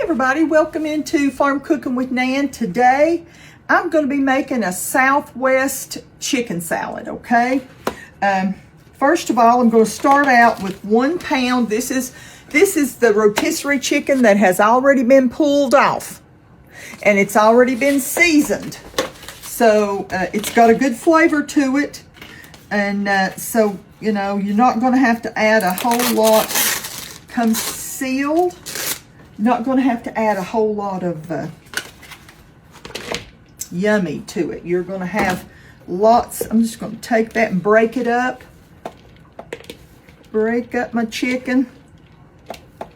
everybody, welcome into Farm Cooking with Nan. Today I'm going to be making a Southwest chicken salad, okay? First of all, I'm going to start out with 1 pound. This is the rotisserie chicken that has already been pulled off and it's already been seasoned. So it's got a good flavor to it, and so you know you're not going to have to add a whole lot. Comes sealed. Not going to have to add a whole lot of yummy to it. You're going to have lots. I'm just going to take that and break it up. Break up my chicken. A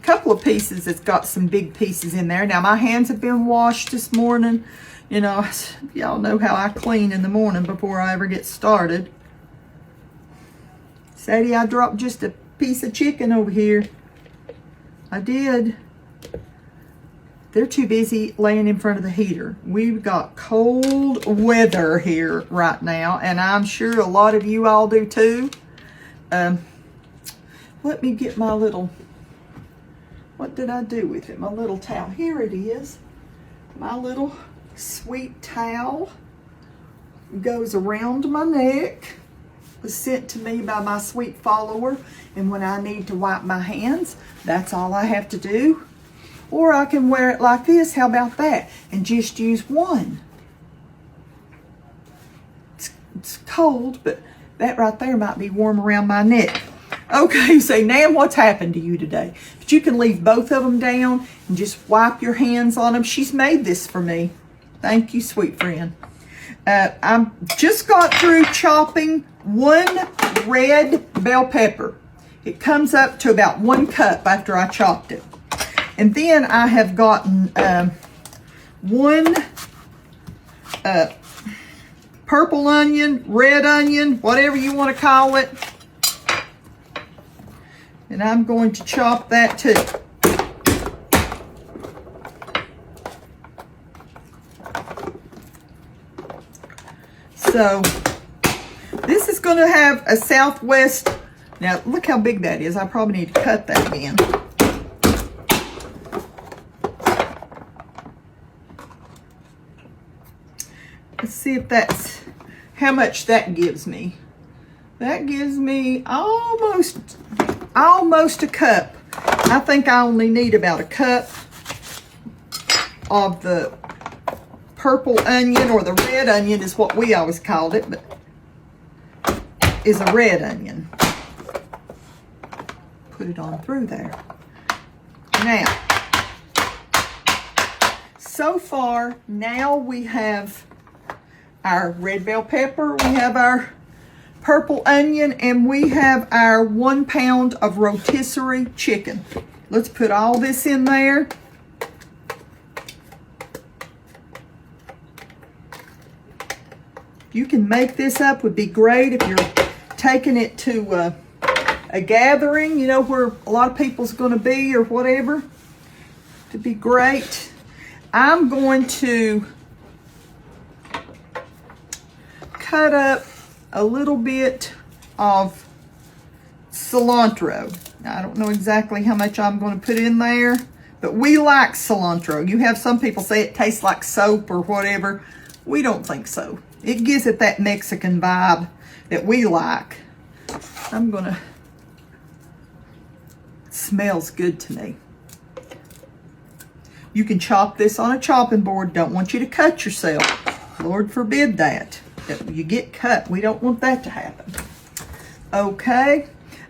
couple of pieces that's got some big pieces in there. Now my hands have been washed this morning. You know, y'all know how I clean in the morning before I ever get started. Sadie, I dropped just a piece of chicken over here. I did. They're too busy laying in front of the heater. We've got cold weather here right now, and I'm sure a lot of you all do too. Let me get my little, what did I do with it? My little towel. Here it is. My little sweet towel goes around my neck. Was sent to me by my sweet follower, and when I need to wipe my hands, that's all I have to do. Or I can wear it like this. How about that? And just use one. It's cold, but that right there might be warm around my neck. Okay, say, Nan, what's happened to you today? But you can leave both of them down and just wipe your hands on them. She's made this for me. Thank you, sweet friend. I just got through chopping 1 red bell pepper. It comes up to about 1 cup after I chopped it. And then I have gotten 1 purple onion, red onion, whatever you want to call it. And I'm going to chop that too. So this is going to have a Southwest. Now look how big that is. I probably need to cut that again. Let's see if that's how much that gives me. That gives me almost a cup. I think I only need about a cup of the purple onion, or the red onion is what we always called it, but is a red onion. Put it on through there. Now, so far, now we have our red bell pepper, we have our purple onion, and we have our 1 pound of rotisserie chicken. Let's put all this in there. You can make this up. Would be great if you're taking it to a gathering, you know, where a lot of people's going to be or whatever. It'd be great. I'm going to cut up a little bit of cilantro. Now, I don't know exactly how much I'm going to put in there, but we like cilantro. You have some people say it tastes like soap or whatever. We don't think so. It gives it that Mexican vibe that we like. It smells good to me. You can chop this on a chopping board. Don't want you to cut yourself. Lord forbid that you get cut. We don't want that to happen. Okay,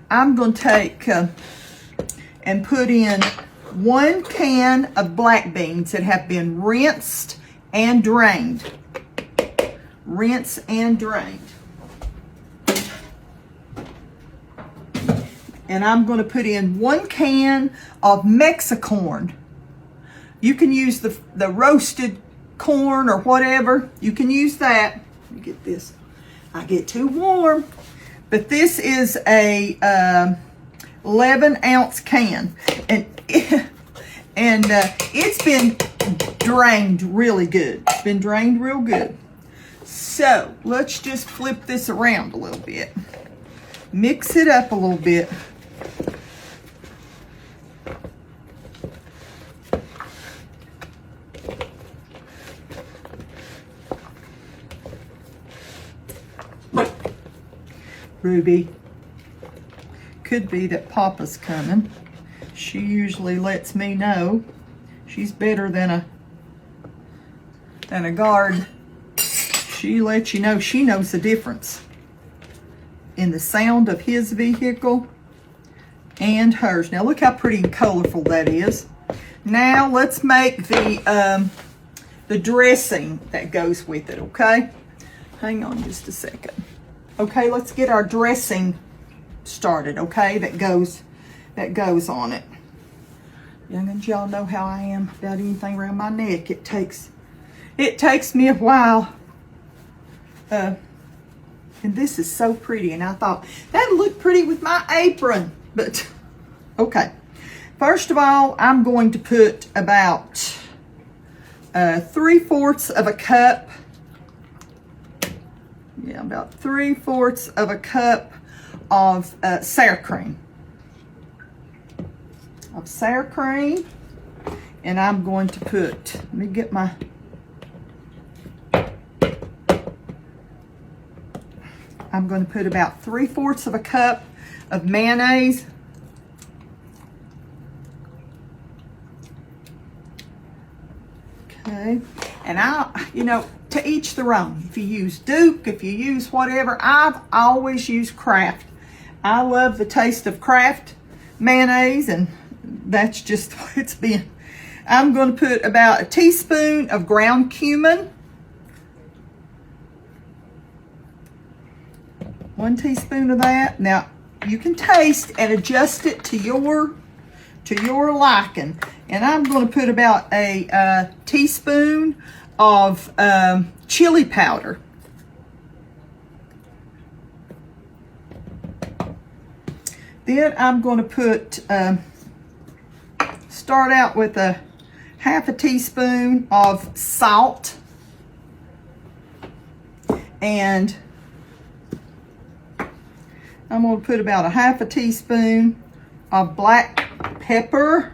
I'm going to take and put in 1 can of black beans that have been rinsed and drained. Rinse and drained. And I'm going to put in 1 can of Mexicorn. You can use the roasted corn or whatever. You can use that. Let me get this. I get too warm. But this is a 11-ounce can. And it's been drained really good. It's been drained real good. So let's just flip this around a little bit. Mix it up a little bit. Ruby. Could be that Papa's coming. She usually lets me know. She's better than a guard. She lets you know. She knows the difference in the sound of his vehicle and hers. Now look how pretty and colorful that is. Now let's make the dressing that goes with it, okay? Hang on just a second. Okay, let's get our dressing started, okay? That goes on it. Young'uns, y'all know how I am about anything around my neck. It takes me a while. And this is so pretty, and I thought that'd look pretty with my apron, but okay. First of all, I'm going to put about 3/4 of a cup. Yeah, about 3/4 of a cup of sour cream. And I'm going to put, let me get my, I'm going to put about 3/4 of a cup of mayonnaise. Okay, and to each their own. If you use Duke, if you use whatever, I've always used Kraft. I love the taste of Kraft mayonnaise, and that's just what it's been. I'm going to put about a teaspoon of ground cumin. 1 teaspoon of that. Now, you can taste and adjust it to your liking. And I'm going to put about a teaspoon of chili powder. Then I'm going to put, start out with a 1/2 teaspoon of salt. And I'm going to put about a 1/2 teaspoon of black pepper.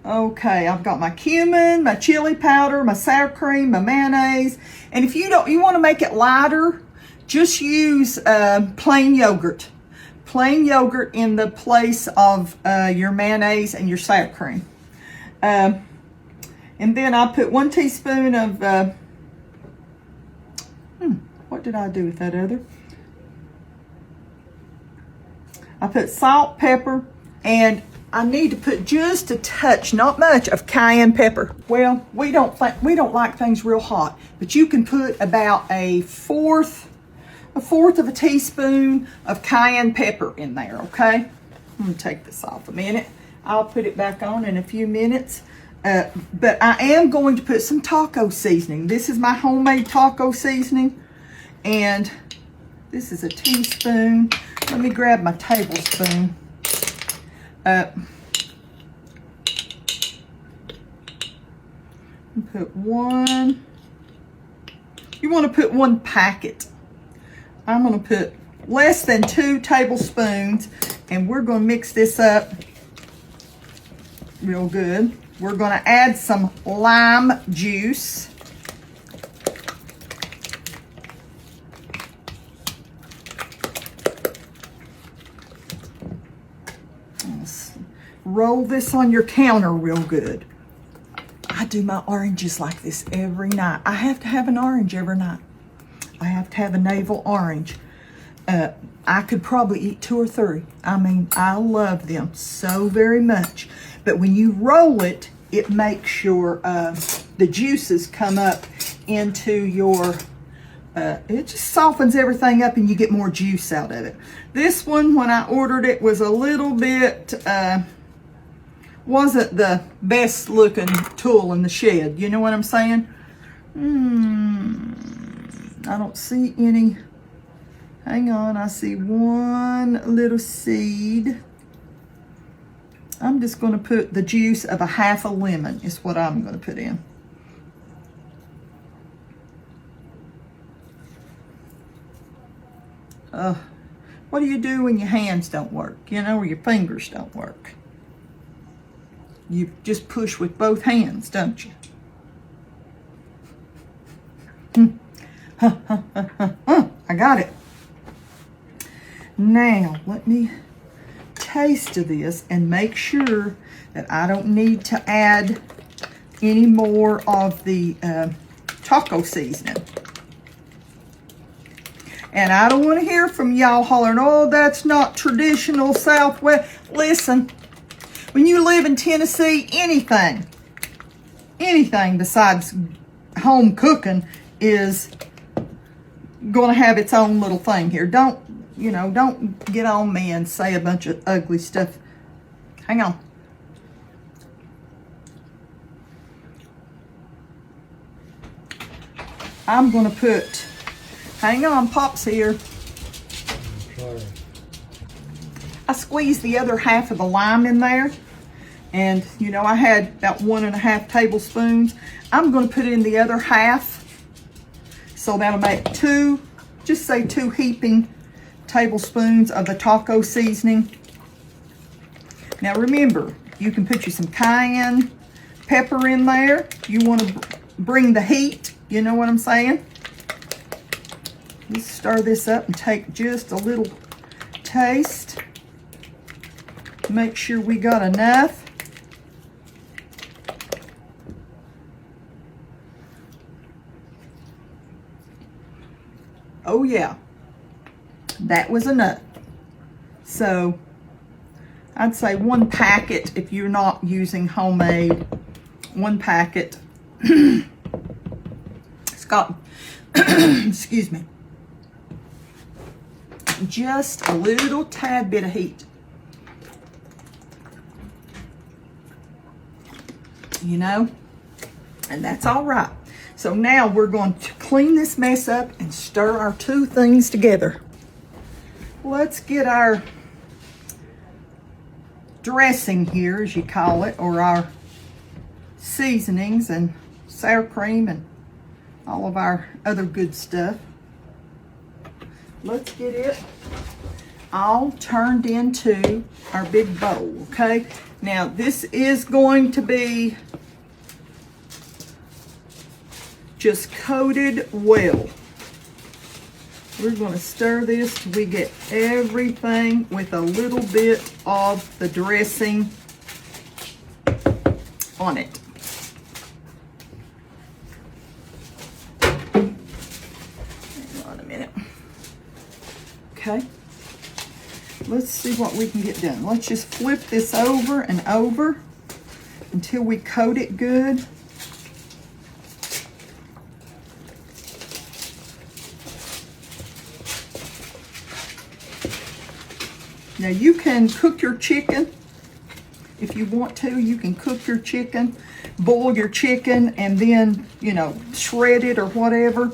Okay, I've got my cumin, my chili powder, my sour cream, my mayonnaise. And if you want to make it lighter, just use plain yogurt. Plain yogurt in the place of your mayonnaise and your sour cream. And then I put 1 teaspoon of, what did I do with that other? I put salt, pepper, and I need to put just a touch, not much, of cayenne pepper. Well, we don't like things real hot, but you can put about a fourth of a teaspoon of cayenne pepper in there, okay? I'm gonna take this off a minute. I'll put it back on in a few minutes. But I am going to put some taco seasoning. This is my homemade taco seasoning, and this is a teaspoon. Let me grab my tablespoon. Put 1. You want to put 1 packet. I'm going to put less than 2 tablespoons, and we're going to mix this up real good. We're going to add some lime juice. Roll this on your counter real good. I do my oranges like this every night. I have to have an orange every night. I have to have a navel orange. I could probably eat 2 or 3. I mean, I love them so very much. But when you roll it, it makes your the juices come up into your, it just softens everything up and you get more juice out of it. This one, when I ordered it, was a little bit, wasn't the best looking tool in the shed. You know what I'm saying? I don't see any. Hang on, I see 1 little seed. I'm just going to put the juice of a 1/2 lemon is what I'm going to put in. What do you do when your hands don't work, or your fingers don't work? You just push with both hands, don't you? I got it. Now, let me taste of this and make sure that I don't need to add any more of the taco seasoning. And I don't want to hear from y'all hollering, oh, that's not traditional Southwest. Listen, when you live in Tennessee, anything besides home cooking is going to have its own little thing here. Don't get on me and say a bunch of ugly stuff. Hang on. I'm going to put, hang on, Pop's here. Sorry. I squeezed the other half of the lime in there. And, I had about 1.5 tablespoons. I'm going to put in the other half. So that'll make two heaping tablespoons of the taco seasoning. Now remember, you can put you some cayenne pepper in there. You want to bring the heat, you know what I'm saying? Let's stir this up and take just a little taste. Make sure we got enough. Oh yeah, that was enough. So I'd say 1 packet if you're not using homemade. 1 packet. It's got, excuse me, just a little tad bit of heat. And that's all right. So now we're going to clean this mess up and stir our two things together. Let's get our dressing here, as you call it, or our seasonings and sour cream and all of our other good stuff. Let's get it all turned into our big bowl, okay? Now this is going to be just coated well. We're going to stir this till we get everything with a little bit of the dressing on it. Hang on a minute. Okay. Let's see what we can get done. Let's just flip this over and over until we coat it good. Now you can cook your chicken if you want to. You can cook your chicken, boil your chicken, and then, shred it or whatever.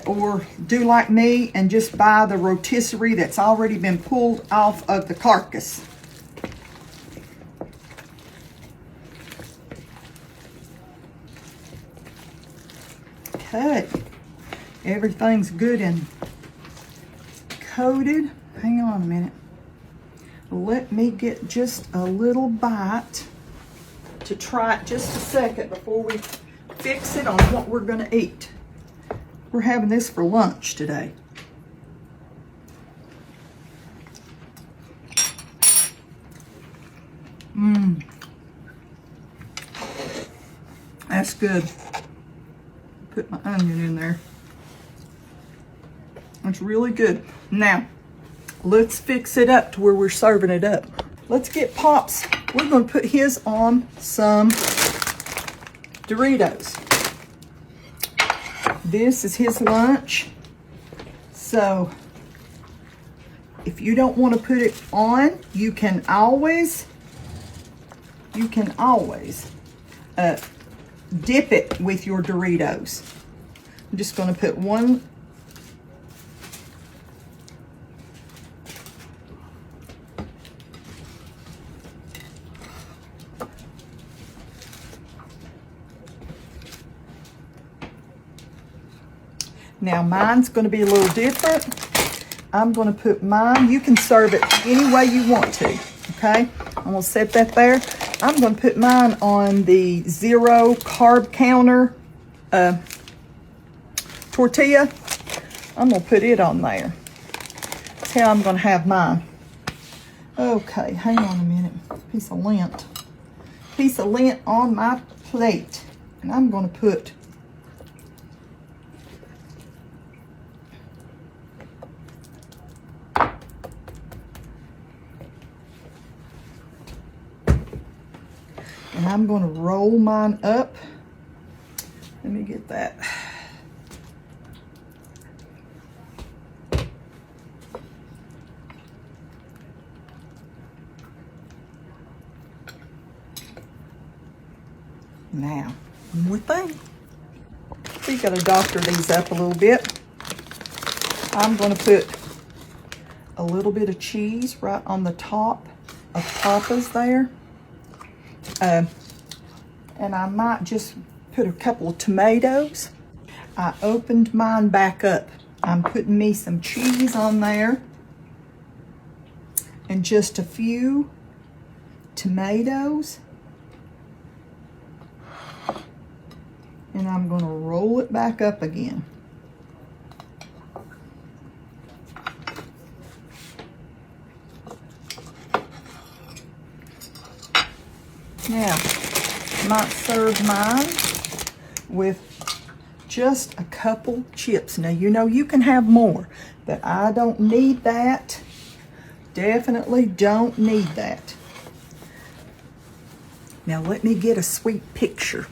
Or do like me and just buy the rotisserie that's already been pulled off of the carcass. Okay, everything's good and coated. Hang on a minute. Let me get just a little bite to try it just a second before we fix it on what we're going to eat. We're having this for lunch today. That's good. Put my onion in there. It's really good. Now, let's fix it up to where we're serving it up. Let's get Pop's. We're going to put his on some Dorritos. This is his lunch. So if you don't want to put it on, you can always dip it with your Dorritos. I'm just going to put one. Now mine's going to be a little different. I'm going to put mine, you can serve it any way you want to, okay? I'm going to set that there. I'm going to put mine on the 0 carb counter tortilla. I'm gonna put it on there. That's how I'm gonna have mine. Okay, hang on a minute. Piece of lint. Piece of lint on my plate. And I'm gonna put and I'm going to roll mine up. Let me get that. Now, one more thing. We got to doctor these up a little bit. I'm going to put a little bit of cheese right on the top of Papa's there. And I might just put a couple of tomatoes. I opened mine back up. I'm putting me some cheese on there and just a few tomatoes. And I'm going to roll it back up again. Now, I might serve mine with just a couple chips. Now, you know you can have more, but I don't need that. Definitely don't need that. Now, let me get a sweet picture.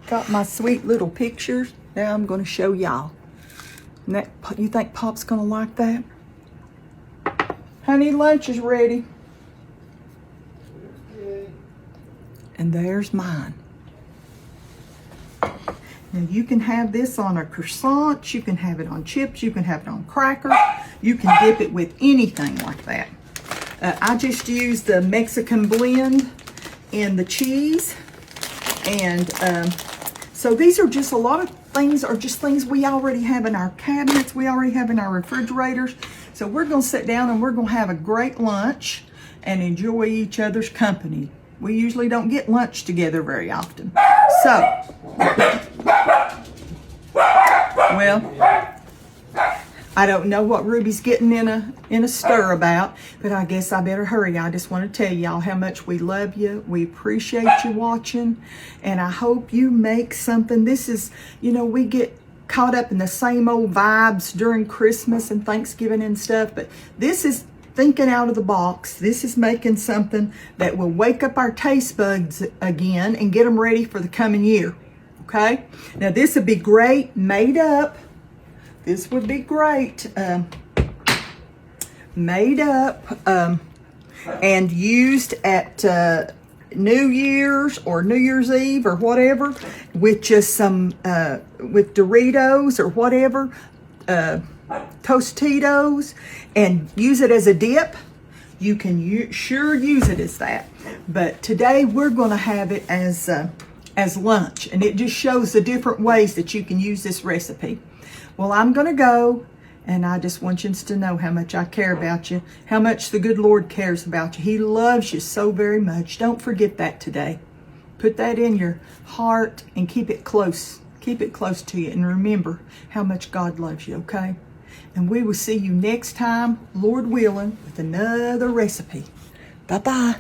Got my sweet little pictures. Now I'm going to show y'all. You think Pop's going to like that? Honey, lunch is ready. And there's mine. Now you can have this on a croissant, you can have it on chips, you can have it on cracker, you can dip it with anything like that. I just used the Mexican blend in the cheese. And so these are just a lot of things, are just things we already have in our cabinets, we already have in our refrigerators. So we're gonna sit down and we're gonna have a great lunch and enjoy each other's company. We usually don't get lunch together very often. So, well, I don't know what Ruby's getting in a stir about, but I guess I better hurry. I just want to tell y'all how much we love you. We appreciate you watching, and I hope you make something. This is, you know, we get caught up in the same old vibes during Christmas and Thanksgiving and stuff, but this is thinking out of the box. This is making something that will wake up our taste buds again and get them ready for the coming year. Okay? Now this would be great made up. This would be great made up and used at New Year's or New Year's Eve or whatever with just some with Dorritoes or whatever. Tostitos, and use it as a dip. You can sure use it as that, but today we're going to have it as lunch, and it just shows the different ways that you can use this recipe. Well, I'm going to go, and I just want you to know how much I care about you, how much the good Lord cares about you. He loves you so very much. Don't forget that today. Put that in your heart and keep it close. Keep it close to you, and remember how much God loves you, okay? And we will see you next time, Lord willing, with another recipe. Bye-bye.